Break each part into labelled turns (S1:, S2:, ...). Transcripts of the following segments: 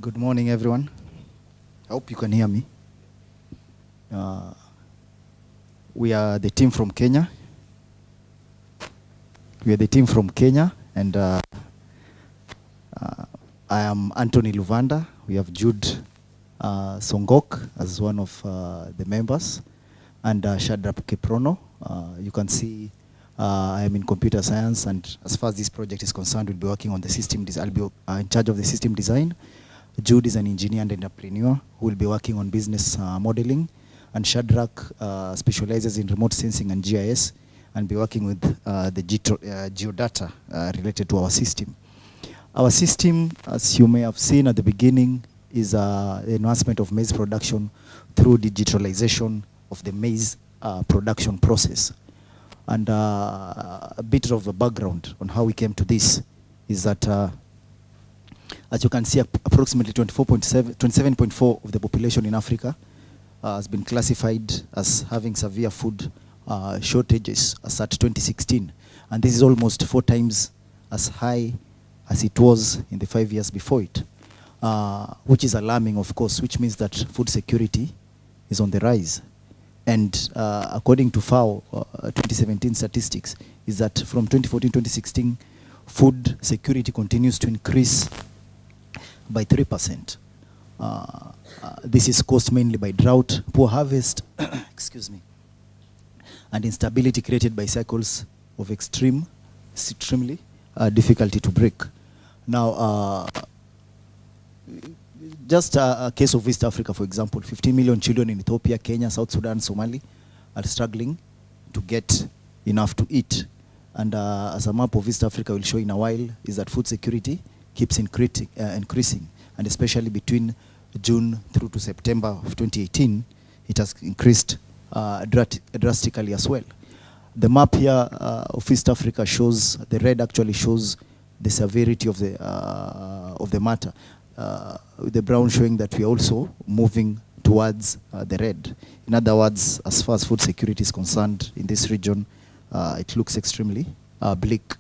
S1: Good morning, everyone. I hope you can hear me. We are the team from Kenya. And I am Anthony Luvanda. We have Jude Songok as one of the members, and Shadrap Kiprono. You can see I am in computer science, and as far as this project is concerned, we'll be working on the system. I'll be in charge of the system design. Jude is an engineer and entrepreneur who will be working on business modeling, and Shadrach specializes in remote sensing and GIS and be working with the geodata related to our system. Our system, as you may have seen at the beginning, is the enhancement of maize production through digitalization of the maize production process. And a bit of a background on how we came to this is that as you can see, approximately 27.4% of the population in Africa has been classified as having severe food shortages as at 2016. And this is almost 4 times as high as it was in the 5 years before it, which is alarming, of course, which means that food security is on the rise. And according to FAO 2017 statistics, is that from 2014-2016, food security continues to increase by 3%. This is caused mainly by drought, poor harvest, excuse me, and instability created by cycles of extremely difficulty to break. Now, just a case of East Africa, for example, 15 million children in Ethiopia, Kenya, South Sudan, Somali are struggling to get enough to eat. And as a map of East Africa will show in a while, is that food security keeps increasing, and especially between June through to September of 2018, it has increased drastically as well. The map here of East Africa shows, the red actually shows the severity of the matter, with the brown showing that we are also moving towards the red. In other words, as far as food security is concerned in this region, it looks extremely bleak.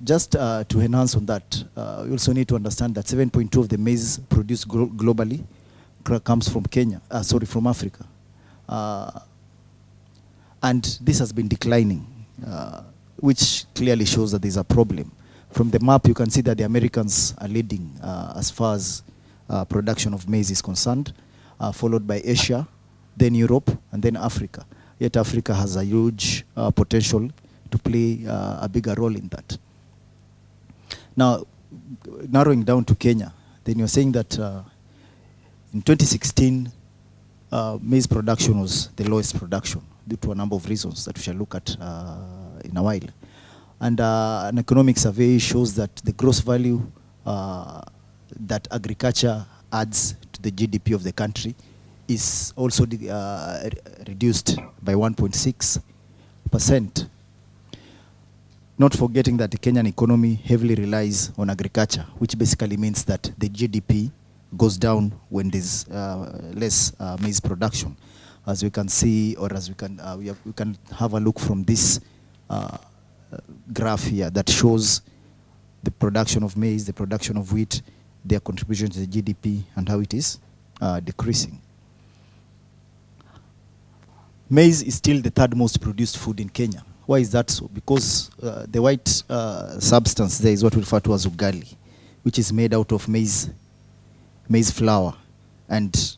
S1: Just to enhance on that, we also need to understand that 7.2% of the maize produced globally comes from from Africa. And this has been declining, which clearly shows that there's a problem. From the map, you can see that the Americans are leading as far as production of maize is concerned, followed by Asia, then Europe, and then Africa. Yet Africa has a huge potential to play a bigger role in that. Now, narrowing down to Kenya, then you're saying that in 2016, maize production was the lowest production due to a number of reasons that we shall look at in a while. And an economic survey shows that the gross value that agriculture adds to the GDP of the country is also reduced by 1.6%. Not forgetting that the Kenyan economy heavily relies on agriculture, which basically means that the GDP goes down when there's less maize production. As we can see, or as we can have a look from this graph here that shows the production of maize, the production of wheat, their contribution to the GDP, and how it is decreasing. Maize is still the 3rd most produced food in Kenya. Why is that so? Because the white substance there is what we refer to as ugali, which is made out of maize flour, and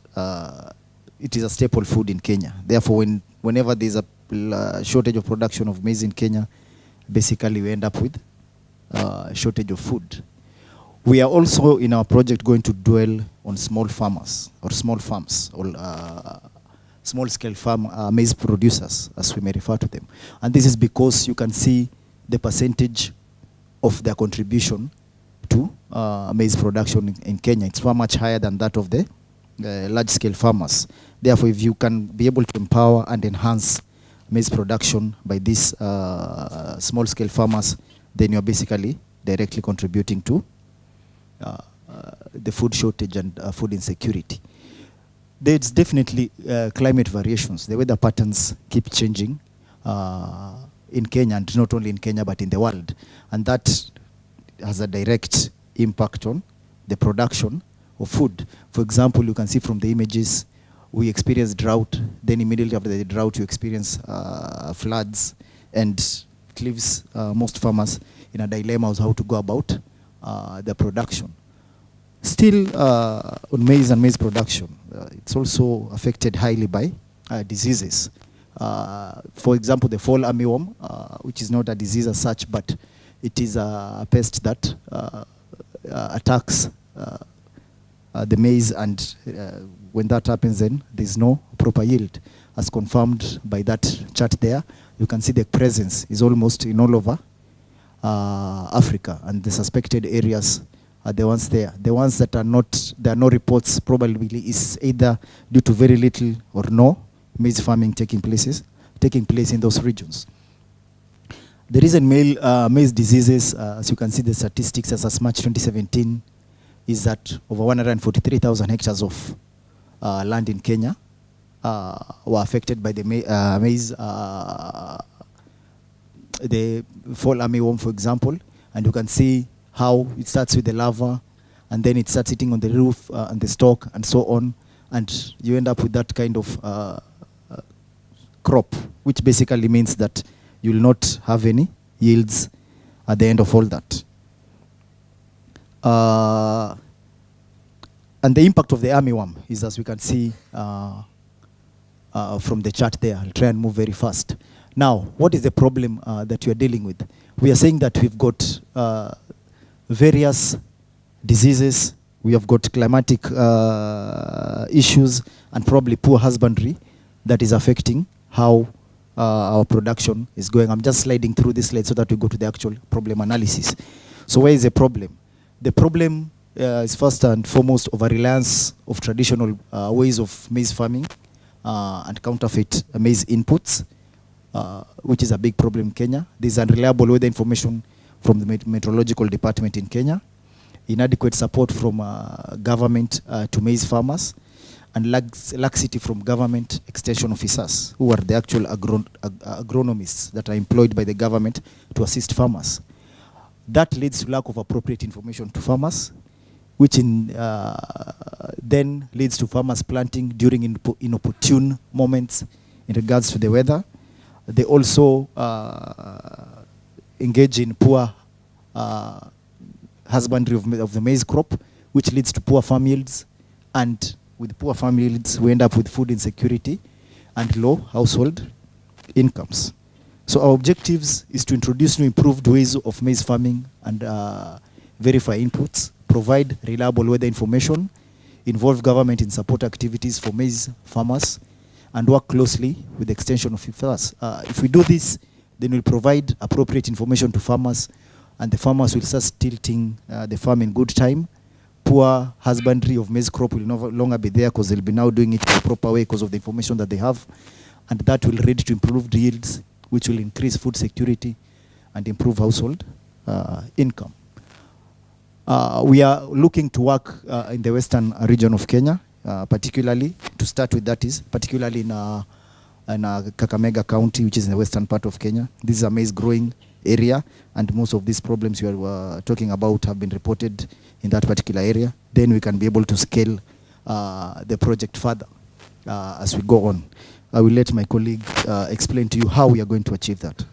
S1: it is a staple food in Kenya. Therefore, whenever there's a shortage of production of maize in Kenya, basically we end up with a shortage of food. We are also in our project going to dwell on small farmers or small farms, or small-scale maize producers, as we may refer to them. And this is because you can see the percentage of their contribution to maize production in Kenya. It's far much higher than that of the large-scale farmers. Therefore, if you can be able to empower and enhance maize production by these small-scale farmers, then you're basically directly contributing to the food shortage and food insecurity. There's definitely climate variations. The weather patterns keep changing in Kenya, and not only in Kenya, but in the world. And that has a direct impact on the production of food. For example, you can see from the images, we experience drought, then immediately after the drought you experience floods, and it leaves most farmers in a dilemma of how to go about the production. Still, on maize and maize production, it's also affected highly by diseases. For example, the fall armyworm, which is not a disease as such, but it is a pest that attacks the maize, and when that happens, then there's no proper yield. As confirmed by that chart there, you can see the presence is almost in all over Africa, and the suspected areas are the ones there. The ones that are not, there are no reports, probably is either due to very little or no maize farming taking place in those regions. The reason maize diseases, as you can see the statistics as March 2017, is that over 143,000 hectares of land in Kenya were affected by the maize, the fall armyworm, for example. And you can see how it starts with the larva, and then it starts sitting on the roof and the stalk and so on, and you end up with that kind of crop, which basically means that you will not have any yields at the end of all that. And the impact of the armyworm is, as we can see from the chart there. I'll try and move very fast. Now, what is the problem that we are dealing with? We are saying that we've got various diseases, we have got climatic issues, and probably poor husbandry that is affecting how our production is going. I'm just sliding through this slide so that we go to the actual problem analysis. So where is the problem? The problem is first and foremost over reliance of traditional ways of maize farming and counterfeit maize inputs, which is a big problem in Kenya. There's unreliable weather information from the meteorological department in Kenya, inadequate support from government to maize farmers, and laxity from government extension officers, who are the actual agronomists that are employed by the government to assist farmers. That leads to lack of appropriate information to farmers, which then leads to farmers planting during inopportune moments in regards to the weather. They also engage in poor husbandry of the maize crop, which leads to poor farm yields, and with poor farm yields, we end up with food insecurity and low household incomes. So our objectives is to introduce new improved ways of maize farming and verify inputs, provide reliable weather information, involve government in support activities for maize farmers, and work closely with the extension officers. If we do this, then we'll provide appropriate information to farmers, and the farmers will start tilting the farm in good time. Poor husbandry of maize crop will no longer be there, because they'll be now doing it the proper way because of the information that they have, and that will lead to improved yields, which will increase food security and improve household income. We are looking to work in the western region of Kenya, particularly, to start with, that is, particularly in Kakamega County, which is in the western part of Kenya. This is a maize growing area, and most of these problems you are talking about have been reported in that particular area. Then we can be able to scale the project further as we go on. I will let my colleague explain to you how we are going to achieve that.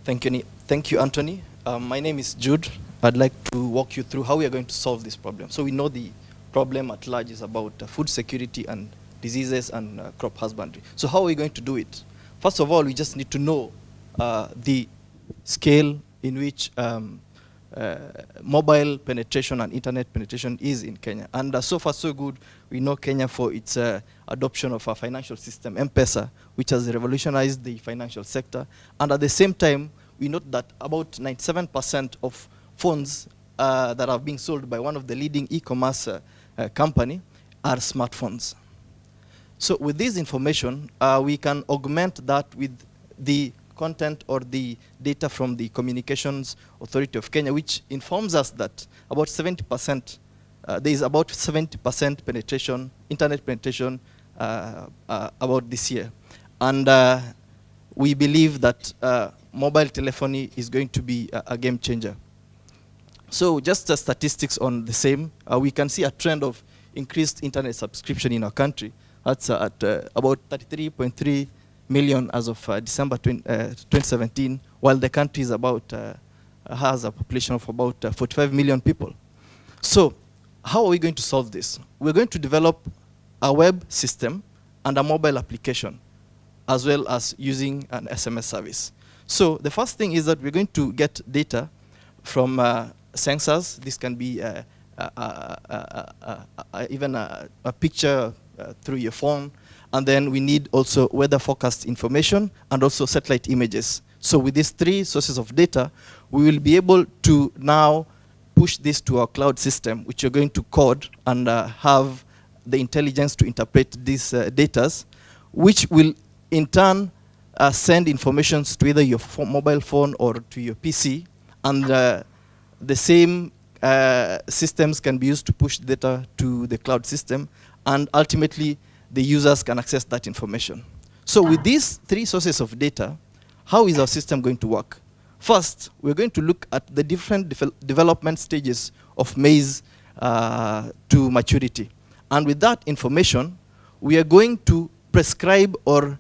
S2: Thank you, Anthony. My name is Jude. I'd like to walk you through how we are going to solve this problem. So we know the problem at large is about food security and diseases and crop husbandry. So how are we going to do it? First of all, we just need to know the scale in which mobile penetration and internet penetration is in Kenya. And so far so good. We know Kenya for its adoption of a financial system, M-Pesa, which has revolutionized the financial sector. And at the same time, we note that about 97% of phones that are being sold by one of the leading e-commerce company are smartphones. So with this information, we can augment that with the content or the data from the Communications Authority of Kenya, which informs us that about 70%, there is about 70% penetration, internet penetration about this year. And we believe that mobile telephony is going to be a game changer. So just the statistics on the same, we can see a trend of increased internet subscription in our country. That's at about 33.3 million as of December 2017, while the country is about, has a population of about 45 million people. So how are we going to solve this? We're going to develop a web system and a mobile application, as well as using an SMS service. So the first thing is that we're going to get data from sensors. This can be even a picture through your phone. And then we need also weather forecast information and also satellite images. So with these three sources of data, we will be able to now push this to our cloud system, which you're going to code and have the intelligence to interpret these data, which will in turn send information to either your mobile phone or to your PC. And the same systems can be used to push data to the cloud system, and ultimately the users can access that information. So with these three sources of data, how is our system going to work? First, we're going to look at the different development stages of maize to maturity. And with that information, we are going to prescribe or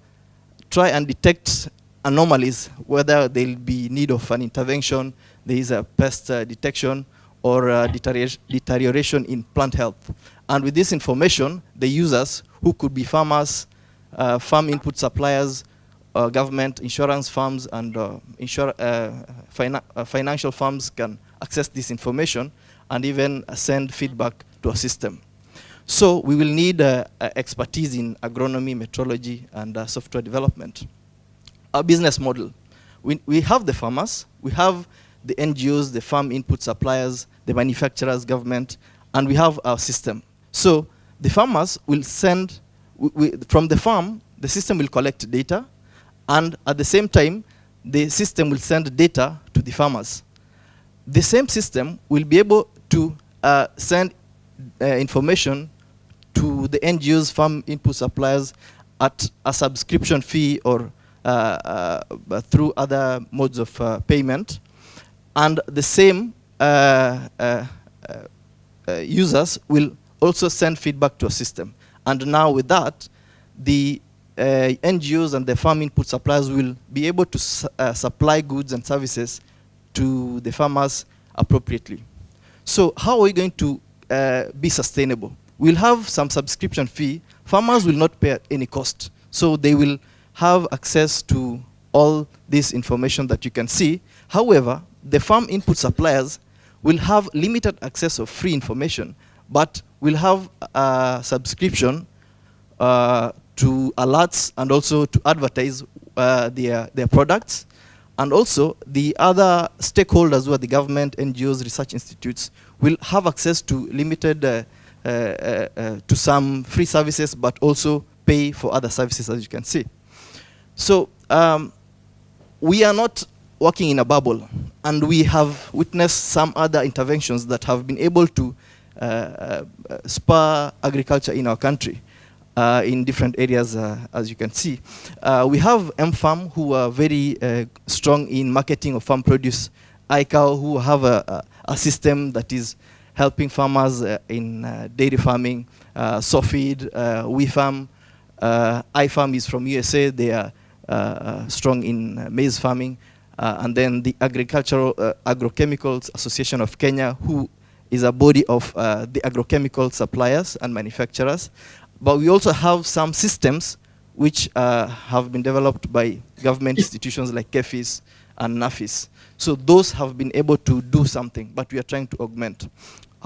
S2: try and detect anomalies, whether there'll be need of an intervention, there is a pest detection, or deterioration in plant health. And with this information, the users, who could be farmers, farm input suppliers, government, insurance firms, and financial firms can access this information and even send feedback to a system. So we will need expertise in agronomy, metrology, and software development. Our business model. We have the farmers, we have the NGOs, the farm input suppliers, the manufacturers, government, and we have our system. So the farmers will send, from the farm, the system will collect data, and at the same time, the system will send data to the farmers. The same system will be able to send information to the NGOs, farm input suppliers, at a subscription fee or through other modes of payment. And the same users will also send feedback to a system. And now with that, the NGOs and the farm input suppliers will be able to supply goods and services to the farmers appropriately. So how are we going to be sustainable? We'll have some subscription fee. Farmers will not pay at any cost. So they will have access to all this information that you can see. However, the farm input suppliers will have limited access of free information, but will have a subscription to alerts and also to advertise their products. And also the other stakeholders, who are the government, NGOs, research institutes, will have access to limited, to some free services, but also pay for other services, as you can see. So we are not working in a bubble, and we have witnessed some other interventions that have been able to spur agriculture in our country in different areas, as you can see. We have M-Farm, who are very strong in marketing of farm produce. ICAO, who have a system that is helping farmers in dairy farming. SOFID, WeFarm, iFarm is from USA. They are strong in maize farming. And then the Agrochemicals Association of Kenya, who is a body of the agrochemical suppliers and manufacturers. But we also have some systems which have been developed by government institutions like KEFIS and NAFIS. So those have been able to do something, but we are trying to augment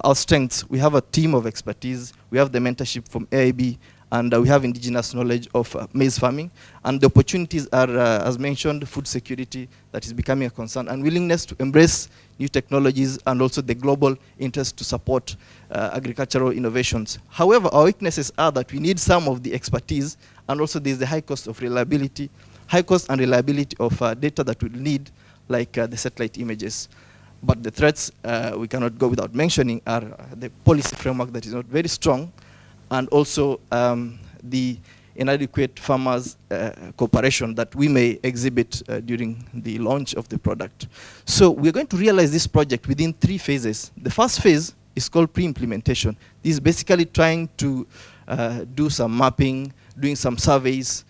S2: our strengths. We have a team of expertise. We have the mentorship from AIB, and we have indigenous knowledge of maize farming. And the opportunities are, as mentioned, food security that is becoming a concern, and willingness to embrace new technologies, and also the global interest to support agricultural innovations. However, our weaknesses are that we need some of the expertise, and also there's the high cost of reliability, high cost and reliability of data that we'll need, like the satellite images. But the threats we cannot go without mentioning are the policy framework that is not very strong, and also the inadequate farmers cooperation that we may exhibit during the launch of the product. So we're going to realize this project within 3 phases. The first phase is called pre-implementation. This is basically trying to do some mapping, doing some surveys,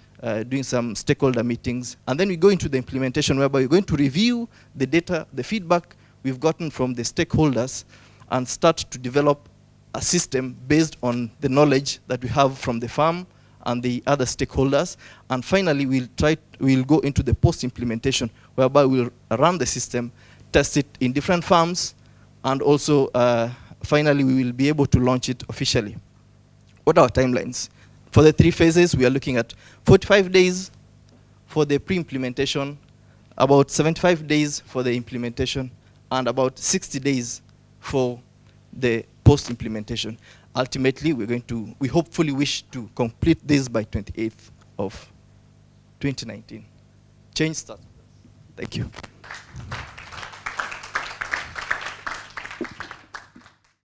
S2: doing some stakeholder meetings, and then we go into the implementation, whereby we're going to review the data, the feedback we've gotten from the stakeholders, and start to develop a system based on the knowledge that we have from the farm and the other stakeholders. And finally, we'll go into the post-implementation, whereby we'll run the system, test it in different farms, and also finally we will be able to launch it officially. What are our timelines? For the 3 phases, we are looking at 45 days for the pre-implementation, about 75 days for the implementation, and about 60 days for the post-implementation. Ultimately, we hopefully wish to complete this by 28th of 2019. Change starts. Thank you.